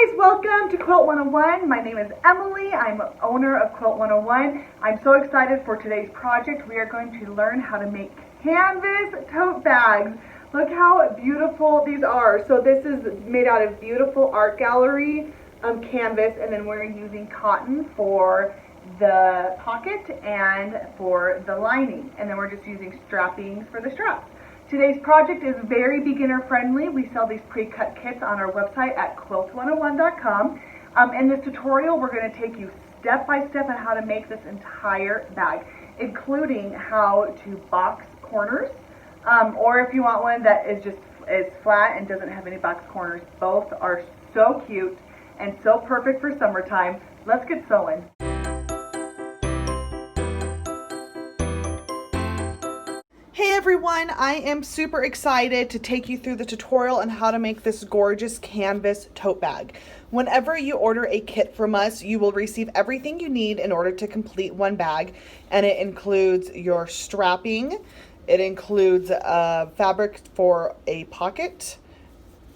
guys, welcome to Quilt 101. My name is Emily. I'm owner of Quilt 101. I'm so excited for today's project. We are going to learn how to make canvas tote bags. Look how beautiful these are. So this is made out of beautiful art gallery canvas, and then we're using cotton for the pocket and for the lining, and then we're just using strappings for the straps. Today's project is very beginner friendly. We sell these pre-cut kits on our website at quilt101.com. In this tutorial, we're going to take you step by step on how to make this entire bag, including how to box corners, or if you want one that is flat and doesn't have any box corners. Both are so cute and so perfect for summertime. Let's get sewing. Hey everyone, I am super excited to take you through the tutorial on how to make this gorgeous canvas tote bag. Whenever you order a kit from us, you will receive everything you need in order to complete one bag, and it includes your strapping, it includes fabric for a pocket,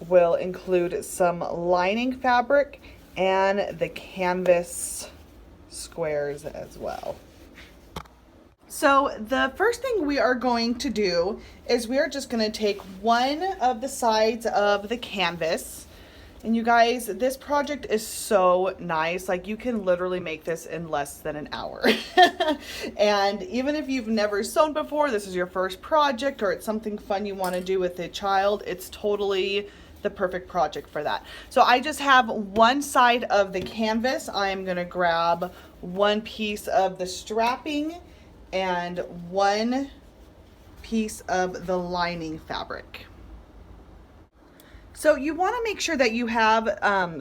will include some lining fabric, and the canvas squares as well. So the first thing we are going to do is we are just going to take one of the sides of the canvas. And you guys, this project is so nice. Like, you can literally make this in less than an hour. And even if you've never sewn before, this is your first project, or it's something fun you want to do with a child, it's totally the perfect project for that. So I just have one side of the canvas. I am going to grab one piece of the strapping and one piece of the lining fabric. So you want to make sure that you have,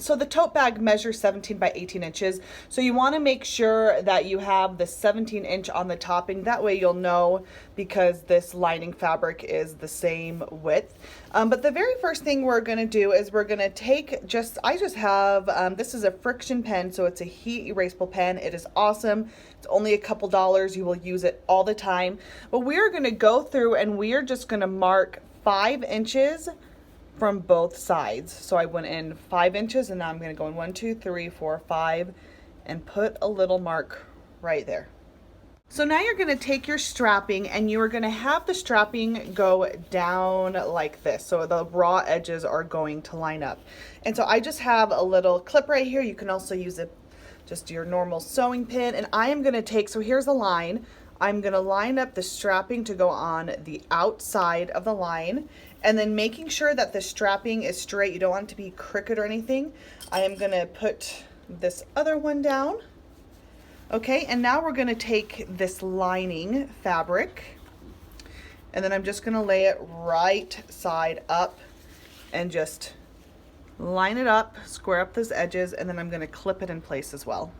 so the tote bag measures 17 by 18 inches. So you want to make sure that you have the 17-inch on the topping. That way you'll know, because this lining fabric is the same width. But the very first thing we're going to do is we're going to take I just have, this is a friction pen, so it's a heat erasable pen. It is awesome. It's only a couple dollars. You will use it all the time. But we are going to go through and we are just going to mark 5 inches from both sides. So I went in 5 inches, and now I'm going to go in 1, 2, 3, 4, 5, and put a little mark right there. So now you're going to take your strapping and you are going to have the strapping go down like this. So the raw edges are going to line up. And so I just have a little clip right here. You can also use it, just your normal sewing pin. And I am going to take, so here's a line. I'm going to line up the strapping to go on the outside of the line, and then making sure that the strapping is straight. You don't want it to be crooked or anything. I am going to put this other one down. Okay, and now we're going to take this lining fabric, and then I'm just going to lay it right side up and just line it up, square up those edges, and then I'm going to clip it in place as well.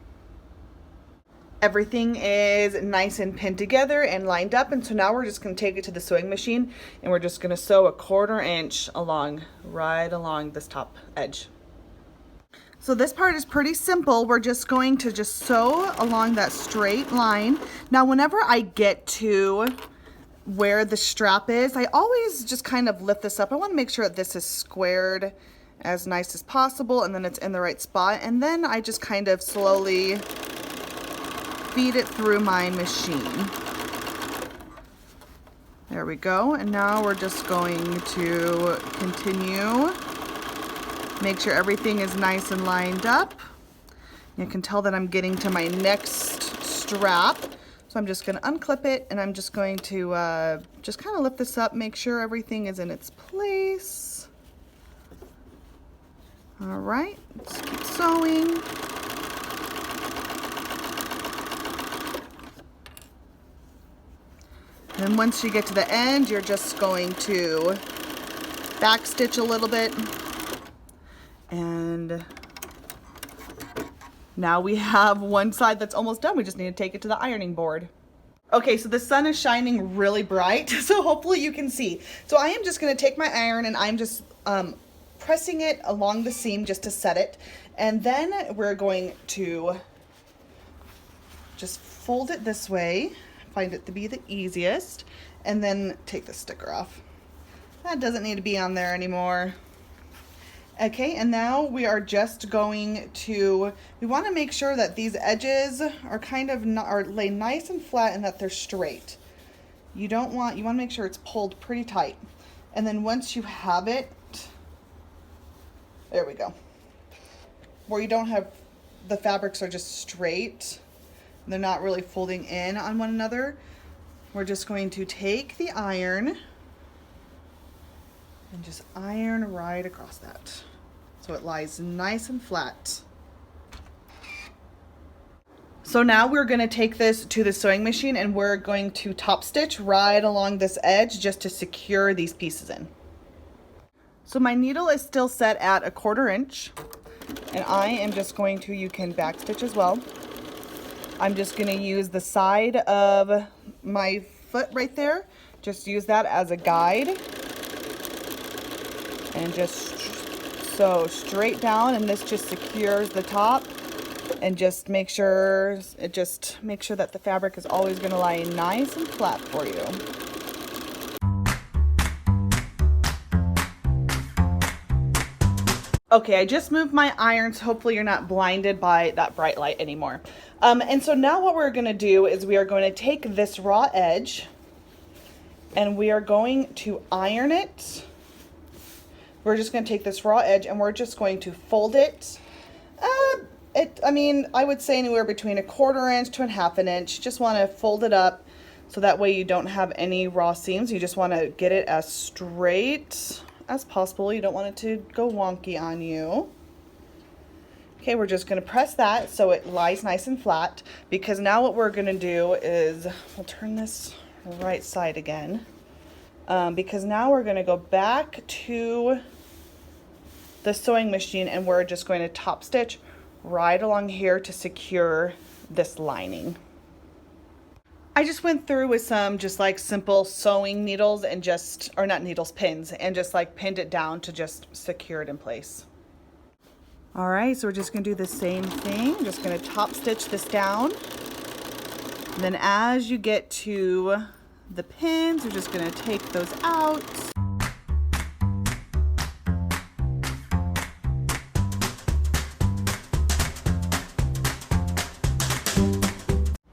Everything is nice and pinned together and lined up, and so now we're just going to take it to the sewing machine, and we're just going to sew 1/4 inch right along this top edge. So this part is pretty simple. We're just going to sew along that straight line. Now whenever I get to where the strap is, I always just kind of lift this up. I want to make sure that this is squared as nice as possible, and then it's in the right spot, and then I just kind of slowly feed it through my machine. There we go. And now we're just going to continue. Make sure everything is nice and lined up. You can tell that I'm getting to my next strap. So I'm just going to unclip it, and I'm just going to just kind of lift this up, make sure everything is in its place. All right, let's keep sewing. Then once you get to the end, you're just going to back stitch a little bit. And now we have one side that's almost done. We just need to take it to the ironing board. Okay, so the sun is shining really bright, so hopefully you can see. So I am just going to take my iron, and I'm just pressing it along the seam just to set it. And then we're going to just fold it this way. Find it to be the easiest, and then take the sticker off. That doesn't need to be on there anymore. Okay, and now we are just going to, we want to make sure that these edges are kind of are lay nice and flat and that they're straight. You want to make sure it's pulled pretty tight. And then once you have it, there we go. Where you don't have, the fabrics are just straight. They're not really folding in on one another. We're just going to take the iron and just iron right across that, so it lies nice and flat. So now we're going to take this to the sewing machine and we're going to top stitch right along this edge just to secure these pieces in. So my needle is still set at 1/4 inch, and I am just going to, you can back stitch as well. I'm just going to use the side of my foot right there. Just use that as a guide. And just sew straight down, and this just secures the top, and just make sure that the fabric is always going to lie nice and flat for you. Okay, I just moved my irons. Hopefully you're not blinded by that bright light anymore. And so now what we're going to do is we are going to take this raw edge and we are going to iron it. We're just going to take this raw edge and we're just going to fold it. I would say anywhere between 1/4 inch to 1/2 inch. Just want to fold it up so that way you don't have any raw seams. You just want to get it as straight as possible. You don't want it to go wonky on you. Okay, we're just going to press that so it lies nice and flat, because now what we're going to do is we'll turn this right side again, because now we're going to go back to the sewing machine and we're just going to top stitch right along here to secure this lining. I just went through with some just like simple sewing needles and pins, and just like pinned it down to just secure it in place. All right, so we're just gonna do the same thing. I'm just gonna top stitch this down. And then as you get to the pins, you're just gonna take those out.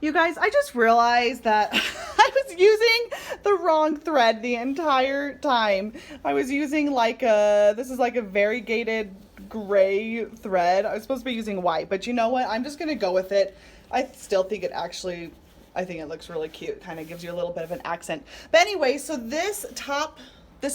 You guys, I just realized that I was using the wrong thread the entire time. I was using this is like a variegated gray thread. I was supposed to be using white, but you know what? I'm just gonna go with it. I still think I think it looks really cute. Kind of gives you a little bit of an accent. But anyway, so this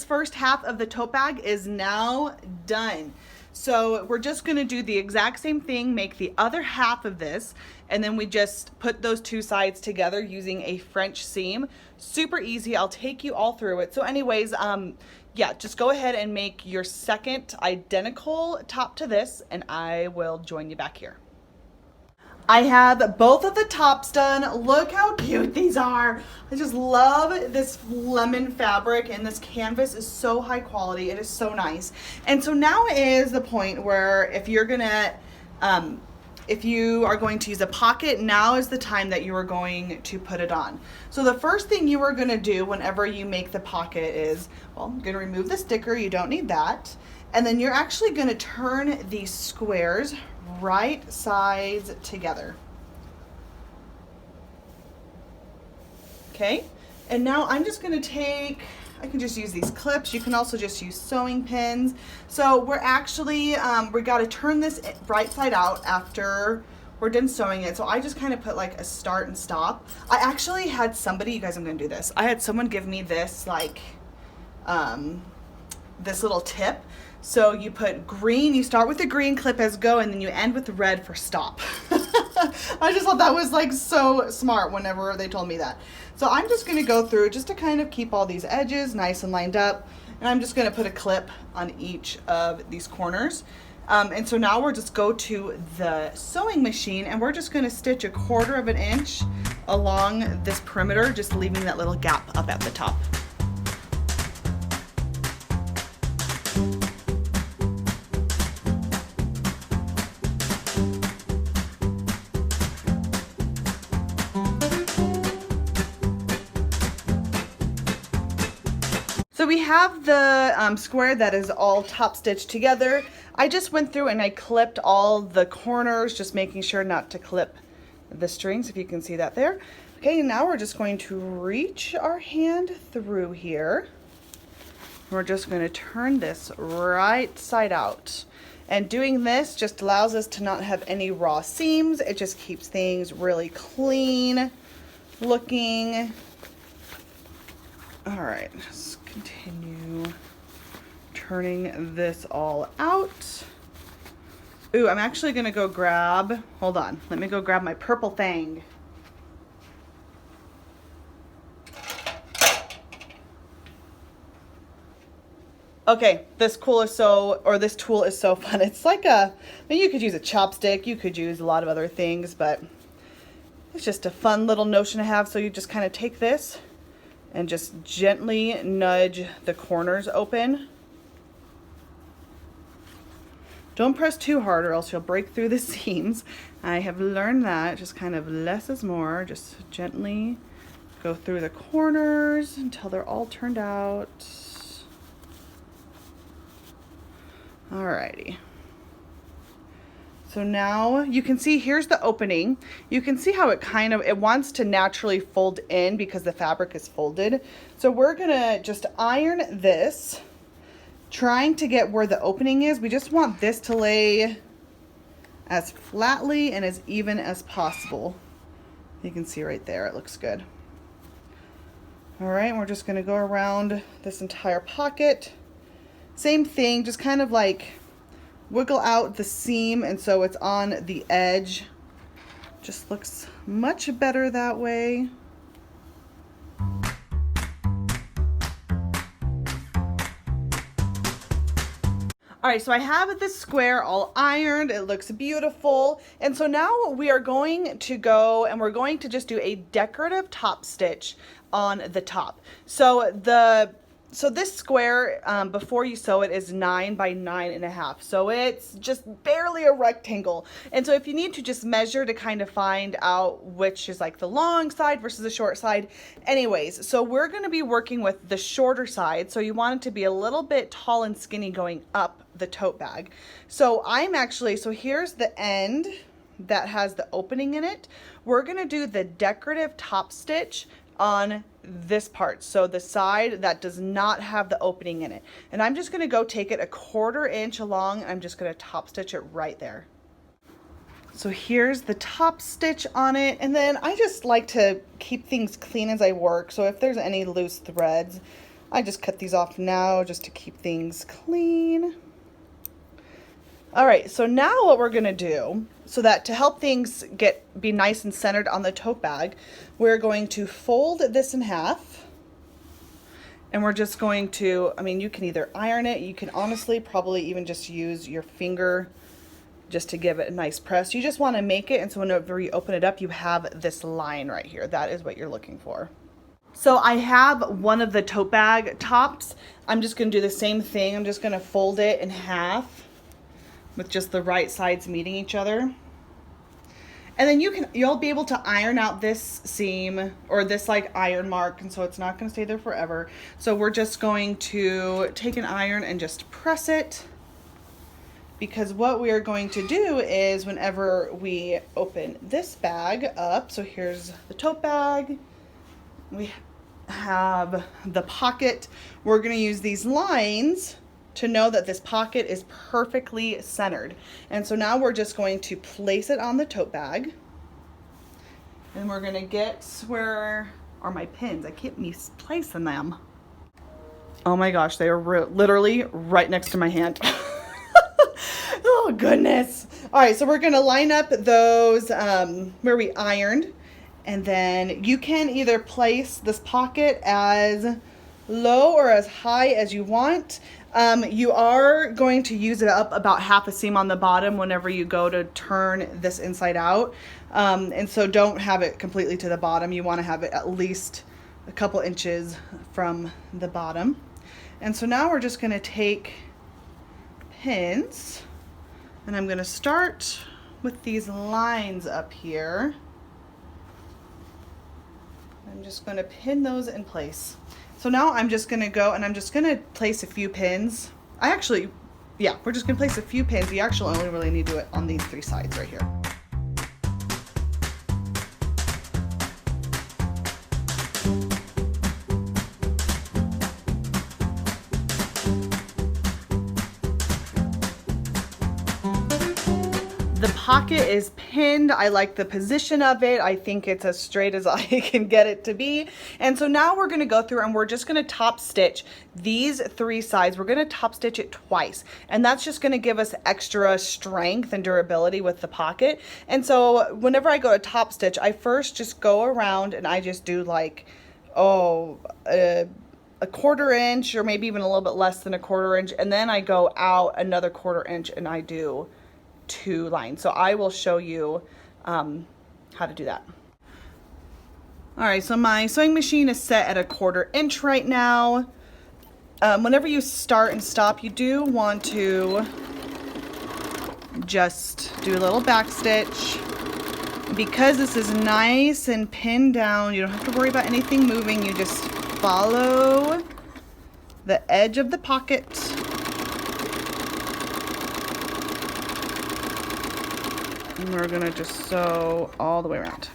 first half of the tote bag is now done. So we're just gonna do the exact same thing, make the other half of this, and then we just put those two sides together using a French seam. Super easy. I'll take you all through it. So anyways, yeah, just go ahead and make your second identical top to this, and I will join you back here. I have both of the tops done. Look how cute these are. I just love this lemon fabric, and this canvas is so high quality. It is so nice. And so now is the point where if you are going to use a pocket, now is the time that you are going to put it on. So the first thing you are going to do whenever you make the pocket is, well, I'm going to remove the sticker. You don't need that. And then you're actually going to turn these squares right sides together. Okay, and now I'm just going to I can just use these clips. You can also just use sewing pins. So we're actually, we got to turn this right side out after we're done sewing it. So I just kind of put like a start and stop. I actually had somebody, you guys, I'm going to do this. I had someone give me this this little tip. So you put green, you start with the green clip as go, and then you end with the red for stop. I just thought that was like so smart whenever they told me that. So I'm just going to go through just to kind of keep all these edges nice and lined up. And I'm just going to put a clip on each of these corners. And so now we're just go to the sewing machine, and we're just going to stitch 1/4 inch along this perimeter, just leaving that little gap up at the top. So we have the square that is all top stitched together. I just went through and I clipped all the corners, just making sure not to clip the strings, if you can see that there. Okay, now we're just going to reach our hand through here. We're just going to turn this right side out. And doing this just allows us to not have any raw seams. It just keeps things really clean looking. All right, just continue turning this all out. Ooh, I'm actually gonna go grab, hold on, let me go grab my purple thing. Okay, this tool is so fun. It's like I mean, you could use a chopstick, you could use a lot of other things, but it's just a fun little notion to have. So you just kind of take this and just gently nudge the corners open. Don't press too hard or else you'll break through the seams. I have learned that just kind of less is more. Just gently go through the corners until they're all turned out. Alrighty. So now you can see here's the opening. You can see how it wants to naturally fold in because the fabric is folded. So we're gonna just iron this, trying to get where the opening is. We just want this to lay as flatly and as even as possible. You can see right there, it looks good. All right, we're just gonna go around this entire pocket. Same thing, just kind of like wiggle out the seam and so it's on the edge. Just looks much better that way. All right, so I have this square all ironed. It looks beautiful. And so now we are going to go and we're going to just do a decorative top stitch on the top. So this square, before you sew it, is 9 by 9.5. So it's just barely a rectangle. And so if you need to just measure to kind of find out which is like the long side versus the short side. Anyways, so we're going to be working with the shorter side. So you want it to be a little bit tall and skinny going up the tote bag. So so here's the end that has the opening in it. We're going to do the decorative top stitch on this part, so the side that does not have the opening in it. And I'm just going to go take it 1/4 inch along. I'm just going to top stitch it right there. So here's the top stitch on it, and then I just like to keep things clean as I work. So if there's any loose threads, I just cut these off now just to keep things clean. All right, so now what we're gonna do, so that to help things be nice and centered on the tote bag, we're going to fold this in half. And we're just going to, I mean, you can either iron it, you can honestly probably even just use your finger just to give it a nice press. You just wanna make it, and so whenever you open it up, you have this line right here. That is what you're looking for. So I have one of the tote bag tops. I'm just gonna do the same thing. I'm just gonna fold it in half with just the right sides meeting each other. And then you'll be able to iron out this seam or this like iron mark, and so it's not gonna stay there forever. So we're just going to take an iron and just press it, because what we are going to do is whenever we open this bag up, so here's the tote bag, we have the pocket, we're gonna use these lines to know that this pocket is perfectly centered. And so now we're just going to place it on the tote bag. And we're gonna get, where are my pins? I keep misplacing them. Oh my gosh, they are literally right next to my hand. Oh goodness. All right, so we're gonna line up those where we ironed. And then you can either place this pocket as low or as high as you want. You are going to use it up about half a seam on the bottom whenever you go to turn this inside out. And so don't have it completely to the bottom. You want to have it at least a couple inches from the bottom. And so now we're just going to take pins, and I'm going to start with these lines up here. I'm just going to pin those in place. So now I'm just going to go and I'm just going to place a few pins. I actually yeah, we're just gonna place a few pins. You actually only really need to do it on these 3 sides right here. The pocket is pinned. I like the position of it. I think it's as straight as I can get it to be. And so now we're gonna go through and we're just gonna top stitch these 3 sides. We're gonna top stitch it twice. And that's just gonna give us extra strength and durability with the pocket. And so whenever I go to top stitch, I first just go around and I just do like, a 1/4 inch or maybe even a little bit less than a 1/4 inch. And then I go out another 1/4 inch and I do 2 lines. So I will show you how to do that. All right, so my sewing machine is set at a 1/4 inch right now. Whenever you start and stop, you do want to just do a little back stitch. Because this is nice and pinned down, you don't have to worry about anything moving. You just follow the edge of the pocket. And we're gonna just sew all the way around.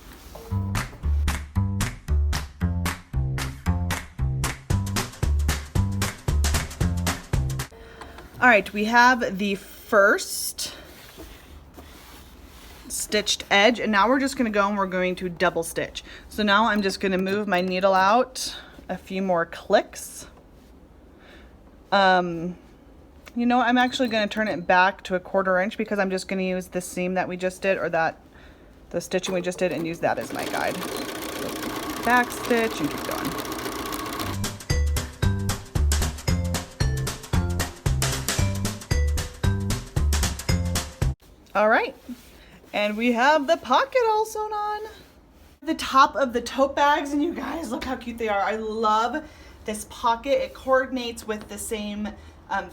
All right, we have the first stitched edge, and now we're just gonna go and we're going to double stitch. So now I'm just gonna move my needle out a few more clicks. You know, I'm actually going to turn it back to a 1/4 inch because I'm just going to use the seam that we just did, or the stitching we just did, and use that as my guide. So back stitch and keep going. All right, and we have the pocket all sewn on. The top of the tote bags, and you guys, look how cute they are. I love this pocket. It coordinates with the same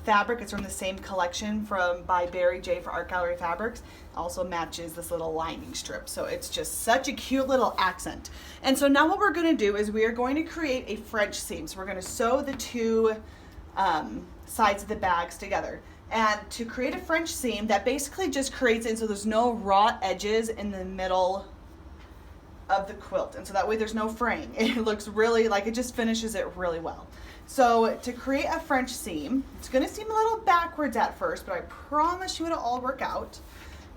fabric. It's from the same collection by Barry J for Art Gallery Fabrics. It also matches this little lining strip. So it's just such a cute little accent. And so now what we're going to do is we are going to create a French seam. So we're going to sew the 2 sides of the bags together. And to create a French seam, that basically just creates it so there's no raw edges in the middle of the quilt, and so that way there's no fraying. It looks really like it just finishes it really well. So to create a French seam, it's going to seem a little backwards at first, but I promise you it'll all work out.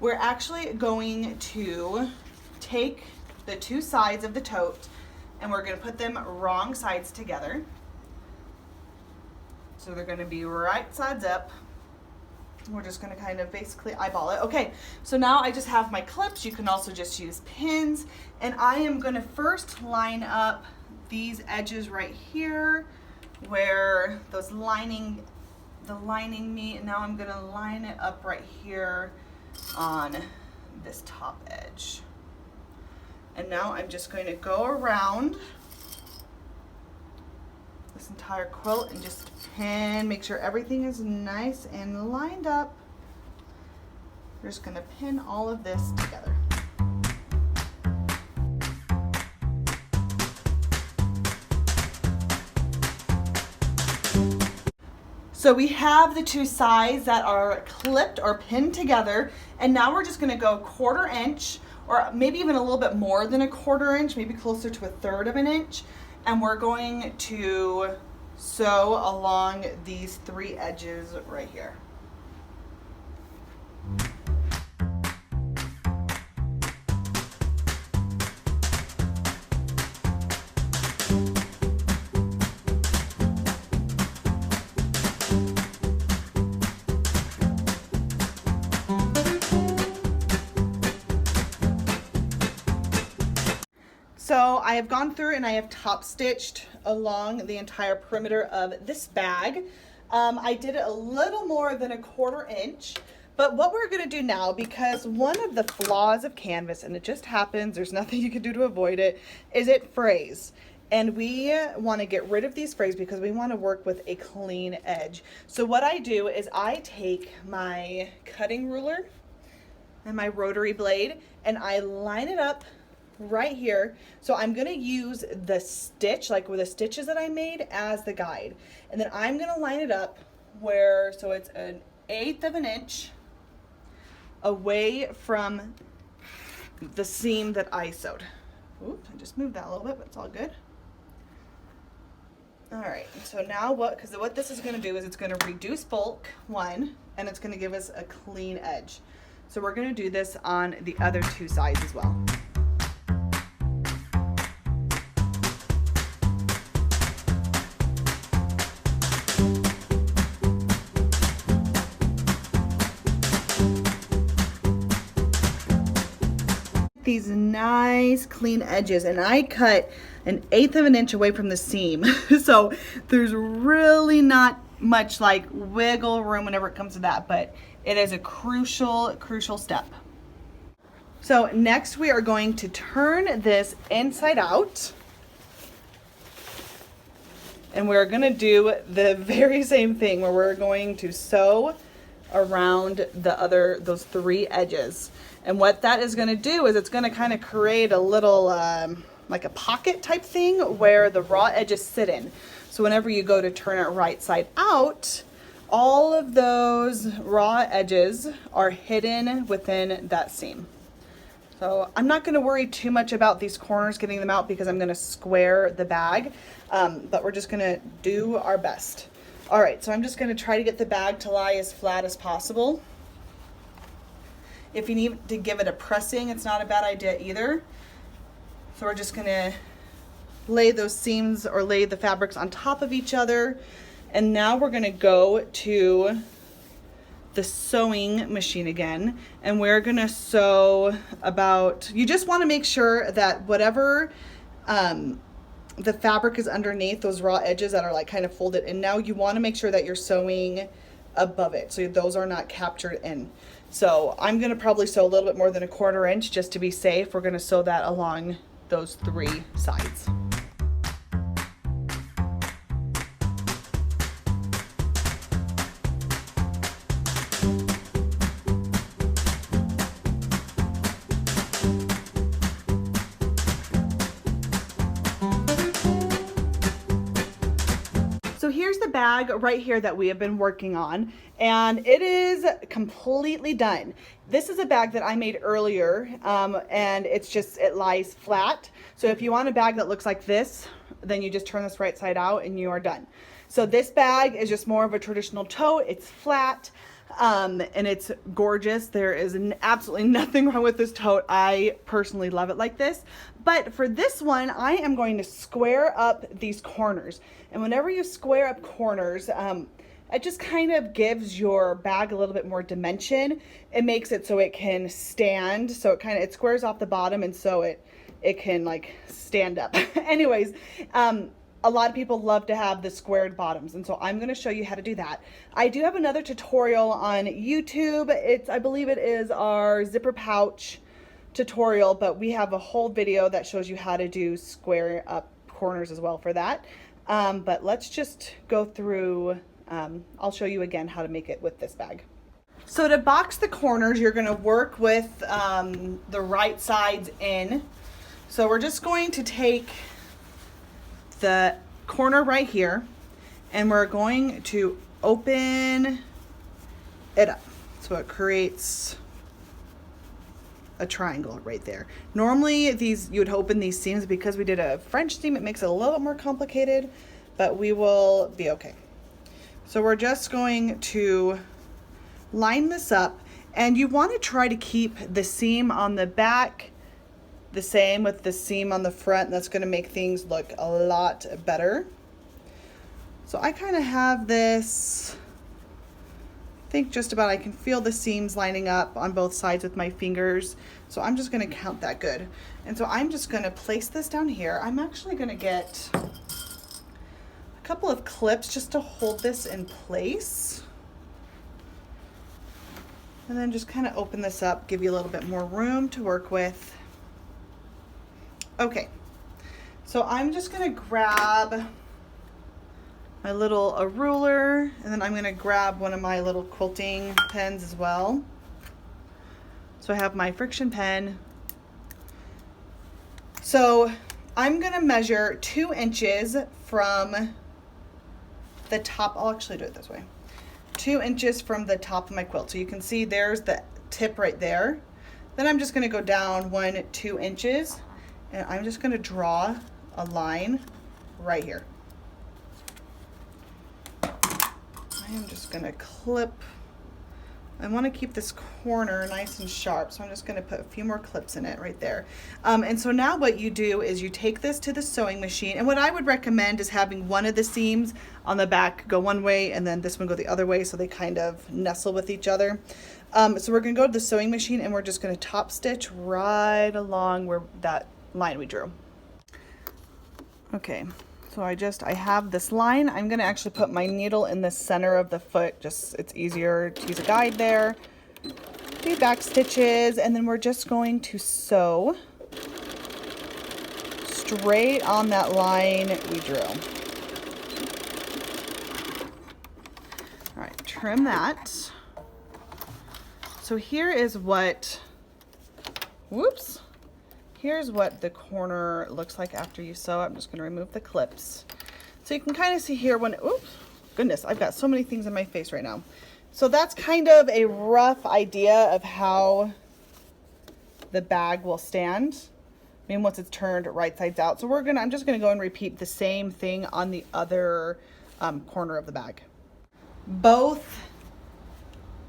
We're actually going to take the 2 sides of the tote and we're going to put them wrong sides together. So they're going to be right sides up. We're just going to kind of basically eyeball it. Okay, so now I just have my clips. You can also just use pins. And I am going to first line up these edges right here where the lining meet. And now I'm going to line it up right here on this top edge. And now I'm just going to go around this entire quilt and just pin, make sure everything is nice and lined up. We're just going to pin all of this together. So we have the 2 sides that are clipped or pinned together, and now we're just going to go 1/4 inch, or maybe even a little bit more than a 1/4 inch, maybe closer to a 1/3 of an inch. And we're going to sew along these 3 edges right here. So I have gone through and I have top stitched along the entire perimeter of this bag. I did it a little more than a 1/4 inch, but what we're gonna do now, because one of the flaws of canvas, and it just happens, there's nothing you can do to avoid it, is it frays. And we wanna get rid of these frays because we wanna work with a clean edge. So what I do is I take my cutting ruler and my rotary blade and I line it up right here. So I'm going to use the stitch, like with the stitches that I made, as the guide. And then I'm going to line it up so it's an 1/8 of an inch away from the seam that I sewed. Oops, I just moved that a little bit, but it's all good. All right, so now what this is going to do is it's going to reduce bulk, one, and it's going to give us a clean edge. So we're going to do this on the other two sides as well. These nice clean edges, and I cut 1/8 of an inch away from the seam. So there's really not much like wiggle room whenever it comes to that, but it is a crucial step. So next we are going to turn this inside out, and we're going to do the very same thing where we're going to sew around those 3 edges. And what that is going to do is it's going to kind of create a little like a pocket type thing where the raw edges sit in. So whenever you go to turn it right side out, all of those raw edges are hidden within that seam. So I'm not going to worry too much about these corners, getting them out, because I'm going to square the bag, but we're just going to do our best. All right, so I'm just going to try to get the bag to lie as flat as possible. If you need to give it a pressing, it's not a bad idea either. So we're just going to lay those seams or lay the fabrics on top of each other. And now we're going to go to the sewing machine again, and we're going to sew about, you just want to make sure that whatever the fabric is underneath those raw edges that are like kind of folded in now, you want to make sure that you're sewing above it so those are not captured in. So I'm going to probably sew a little bit more than 1/4 inch just to be safe. We're going to sew that along those 3 sides. So here's the bag right here that we have been working on, and it is completely done. This is a bag that I made earlier, and it lies flat. So if you want a bag that looks like this, then you just turn this right side out and you are done. So this bag is just more of a traditional tote. It's flat, and it's gorgeous. There is absolutely nothing wrong with this tote. I personally love it like this. But for this one, I am going to square up these corners. And whenever you square up corners, it just kind of gives your bag a little bit more dimension. It makes it so it can stand. So it squares off the bottom, and so it can like stand up. Anyways, a lot of people love to have the squared bottoms, and so I'm going to show you how to do that. I do have another tutorial on YouTube. I believe it is our zipper pouch tutorial, but we have a whole video that shows you how to do square up corners as well for that. But let's just go through, I'll show you again how to make it with this bag. So to box the corners, you're going to work with the right sides in. So we're just going to take the corner right here, and we're going to open it up so it creates a triangle right there. Normally you would open these seams. Because we did a French seam, it makes it a little bit more complicated, but we will be okay. So we're just going to line this up, and you want to try to keep the seam on the back the same with the seam on the front. That's going to make things look a lot better. So I kind of have this, I think just about, I can feel the seams lining up on both sides with my fingers. So I'm just going to count that good. And so I'm just going to place this down here. I'm actually going to get a couple of clips just to hold this in place. And then just kind of open this up, give you a little bit more room to work with. Okay, so I'm just going to grab my a ruler, and then I'm going to grab one of my little quilting pens as well. So I have my friction pen. So I'm going to measure 2 inches from the top. I'll actually do it this way. 2 inches from the top of my quilt. So you can see there's the tip right there. Then I'm just going to go down 2 inches, and I'm just going to draw a line right here. I am just going to clip. I want to keep this corner nice and sharp, so I'm just going to put a few more clips in it right there. And so now what you do is you take this to the sewing machine, and what I would recommend is having one of the seams on the back go one way and then this one go the other way, so they kind of nestle with each other. So we're going to go to the sewing machine, and we're just going to top stitch right along where that line we drew. Okay, so I have this line. I'm going to actually put my needle in the center of the foot. Just, it's easier to use a guide there. Do back stitches, and then we're just going to sew straight on that line we drew. All right, trim that. So here is what, whoops. Here's what the corner looks like after you sew. I'm just going to remove the clips. So you can kind of see here when, oops, goodness, I've got so many things in my face right now. So that's kind of a rough idea of how the bag will stand. I mean, once it's turned right sides out. So I'm just going to go and repeat the same thing on the other corner of the bag. Both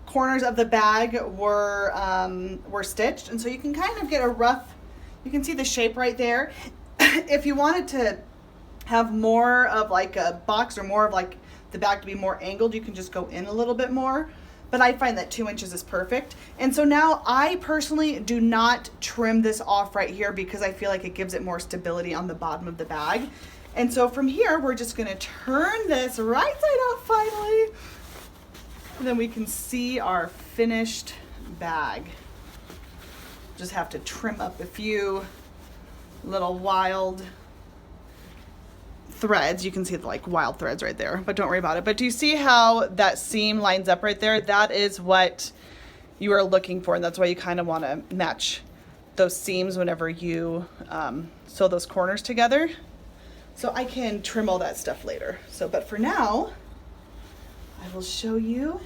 corners of the bag were stitched, and so you can kind of get a rough, you can see the shape right there. If you wanted to have more of like a box or more of like the bag to be more angled, you can just go in a little bit more, but I find that 2 inches is perfect. And so now I personally do not trim this off right here because I feel like it gives it more stability on the bottom of the bag. And so from here, we're just going to turn this right side out finally. And then we can see our finished bag. Just have to trim up a few little wild threads. You can see the like wild threads right there, but don't worry about it. But do you see how that seam lines up right there? That is what you are looking for, and that's why you kind of want to match those seams whenever you sew those corners together. So I can trim all that stuff later. So, but for now, I will show you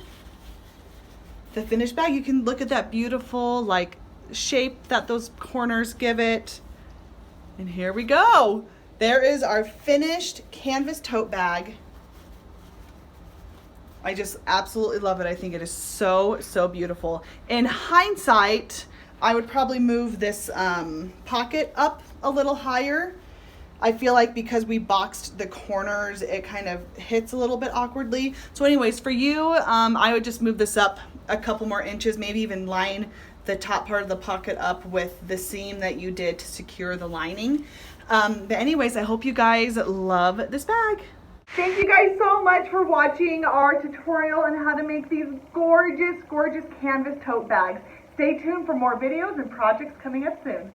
the finished bag. You can look at that beautiful like shape that those corners give it. And here we go. There is our finished canvas tote bag. I just absolutely love it. I think it is so, so beautiful. In hindsight, I would probably move this pocket up a little higher. I feel like because we boxed the corners, it kind of hits a little bit awkwardly. So anyways, for you, I would just move this up a couple more inches, maybe even line the top part of the pocket up with the seam that you did to secure the lining. But anyways, I hope you guys love this bag. Thank you guys so much for watching our tutorial on how to make these gorgeous, gorgeous canvas tote bags. Stay tuned for more videos and projects coming up soon.